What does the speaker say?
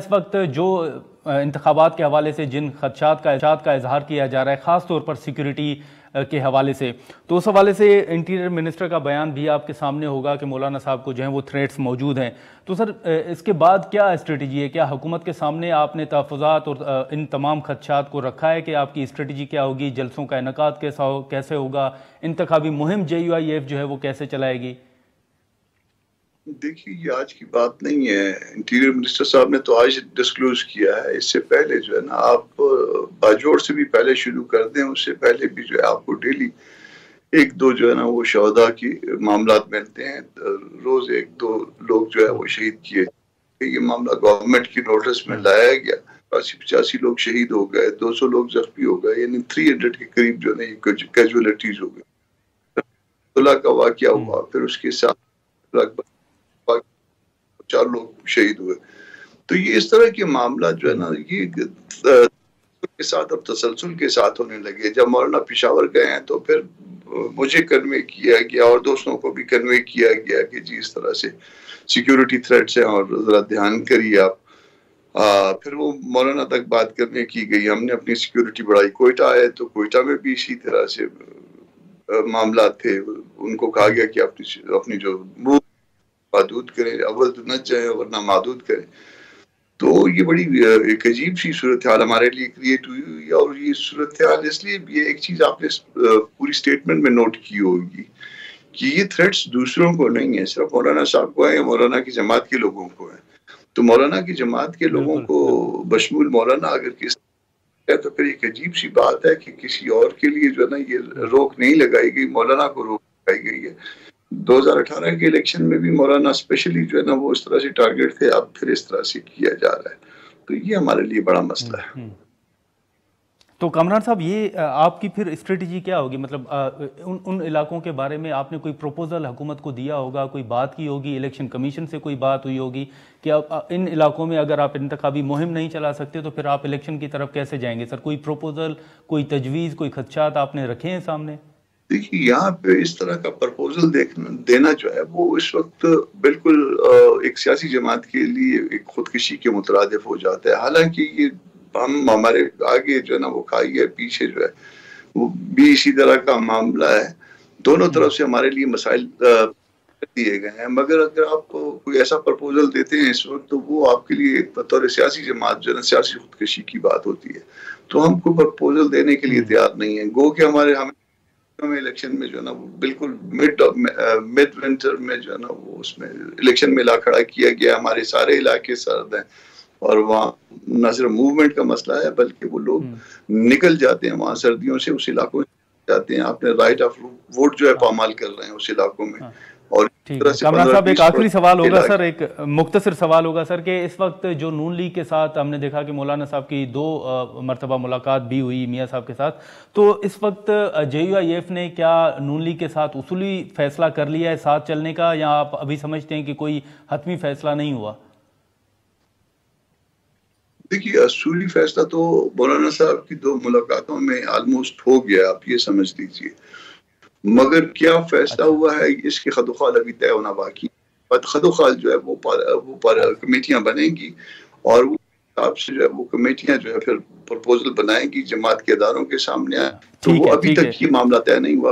اس وقت جو انتخابات کے حوالے سے جن خدشات کا اظہار کیا جا رہا ہے خاص طور پر سیکیورٹی کے حوالے سے، تو اس حوالے سے انٹیریئر منسٹر کا بیان بھی آپ کے سامنے ہوگا کہ مولانا صاحب کو جو ہیں وہ تھریٹس موجود ہیں. تو سر اس کے بعد کیا اسٹریٹجی ہے؟ کیا حکومت کے سامنے آپ نے تحفظات اور ان تمام خدشات کو رکھا ہے کہ آپ کی اسٹریٹجی کیا ہوگی؟ جلسوں کا انعقاد کیسے ہوگا؟ انتخابی مہم JUIF جو ہے وہ کیسے چلائے گی؟ دیکھیے، یہ آج کی بات نہیں ہے. انٹیریئر منسٹر صاحب نے تو آج ڈسکلوز کیا ہے. اس سے پہلے جو ہے نا، آپ باجوڑ سے بھی پہلے شروع کر دیں. اس سے پہلے بھی جو ہے آپ کو ڈیلی ایک دو جو ہے نا وہ شہداء کی معاملات ملتے ہیں. روز ایک دو لوگ جو ہے وہ شہید کیے. یہ معاملہ گورنمنٹ کی نوٹس میں لایا گیا. 85 لوگ شہید ہو گئے، 200 لوگ زخمی ہو گئے، یعنی 300 کے قریب جو ہے کیجولیٹیز ہو گئے. اللہ کا واقعہ ہوا، پھر اس کے ساتھ لگ بھگ 4 لوگ شہید ہوئے. تو یہ اس طرح کے معاملات جو ہے نا، یہ کے ساتھ اب تسلسل کے ساتھ ہونے لگے. جب مولانا پشاور گئے ہیں تو پھر مجھے کنوے کیا گیا اور دوستوں کو بھی کنوے کیا گیا کہ جی اس طرح سے سیکیورٹی تھریٹس ہیں اور ذرا دھیان کریے آپ. پھر وہ مولانا تک بات کرنے کی گئی. ہم نے اپنی سیکیورٹی بڑھائی. کوئٹہ آئے تو کوئٹہ میں بھی اسی طرح سے معاملات تھے. ان کو کہا گیا کہ اپنی جو محدود کریں، اول تو نہ جائیں ورنہ محدود کریں. تو یہ بڑی ایک عجیب سی صورتحال ہمارے لیے کریٹ ہوئی. اور یہ صورتحال اس لیے یہ ایک چیز آپ نے پوری سٹیٹمنٹ میں نوٹ کی ہوگی کہ یہ تھریٹس دوسروں کو نہیں ہے، صرف مولانا صاحب کو ہیں، مولانا کی جماعت کے لوگوں کو ہیں. تو مولانا کی جماعت کے لوگوں کو بشمول مولانا اگر کس ہے تو پھر ایک عجیب سی بات ہے کہ کسی اور کے لیے جو ہے نا یہ روک نہیں لگائی گئی، مولانا کو روک لگائی گئی ہے. 2018 کے الیکشن میں بھی مولانا اسپیشلی جو ہے نا وہ اس طرح سے ٹارگٹ تھے. اب پھر اس طرح سے کیا جا رہا ہے. تو یہ ہمارے لیے بڑا مسئلہ ہے. تو کامران صاحب، یہ آپ کی پھر اسٹریٹجی کیا ہوگی؟ مطلب ان علاقوں کے بارے میں آپ نے کوئی پروپوزل حکومت کو دیا ہوگا، کوئی بات کی ہوگی، الیکشن کمیشن سے کوئی بات ہوئی ہوگی کہ ان علاقوں میں اگر آپ انتخابی مہم نہیں چلا سکتے تو پھر آپ الیکشن کی طرف کیسے جائیں گے؟ سر کوئی پروپوزل، کوئی تجویز، کوئی خدشات آپ نے رکھے ہیں سامنے؟ دیکھیے، یہاں پہ اس طرح کا پرپوزل دینا جو ہے وہ اس وقت بالکل ایک سیاسی جماعت کے لیے ایک خودکشی کے مترادف ہو جاتا ہے. حالانکہ یہ ہمارے آگے جو ہے نا وہ کھائی ہے، پیچھے جو ہے وہ بھی اسی طرح کا معاملہ ہے. دونوں طرف سے ہمارے لیے مسائل دیے گئے ہیں. مگر اگر آپ کوئی ایسا پرپوزل دیتے ہیں اس وقت تو وہ آپ کے لیے بطور سیاسی جماعت جو ہے نا سیاسی خودکشی کی بات ہوتی ہے. تو ہم کو پرپوزل دینے کے لیے تیار نہیں ہیں. گو کہ ہمیں الیکشن میں جو ہے نا وہ بالکل مڈ ونٹر میں جو ہے نا وہ اس میں الیکشن میں لا کھڑا کیا گیا. ہمارے سارے علاقے سرد ہیں اور وہاں نہ صرف موومنٹ کا مسئلہ ہے بلکہ وہ لوگ نکل جاتے ہیں وہاں سردیوں سے، اس علاقوں میں جاتے ہیں. آپ نے رائٹ آف ووٹ جو ہے پامال کر رہے ہیں اس علاقوں میں. اور کامران صاحب، ایک آخری سوال ہوگا سر، ایک مختصر سوال ہوگا سر، کہ اس وقت جو نون لیگ کے ساتھ ہم نے دیکھا کہ مولانا صاحب کی 2 مرتبہ ملاقات بھی ہوئی میاں صاحب کے ساتھ، تو اس وقت JUIF نے کیا نون لیگ کے ساتھ اصولی فیصلہ کر لیا ہے ساتھ چلنے کا، یا آپ ابھی سمجھتے ہیں کہ کوئی حتمی فیصلہ نہیں ہوا؟ دیکھیے، اصولی فیصلہ تو مولانا صاحب کی 2 ملاقاتوں میں آلموسٹ ہو گیا، آپ یہ سمجھ لیجیے. مگر کیا فیصلہ ہوا ہے اس کے خد و خال ابھی طے ہونا باقی. خد و خال جو ہے وہ کمیٹیاں بنیں گی اور وہ حساب سے جو ہے وہ کمیٹیاں جو ہے پھر پرپوزل بنائیں گی جماعت کے اداروں کے سامنے. تو وہ ابھی تک یہ معاملہ طے نہیں ہوا.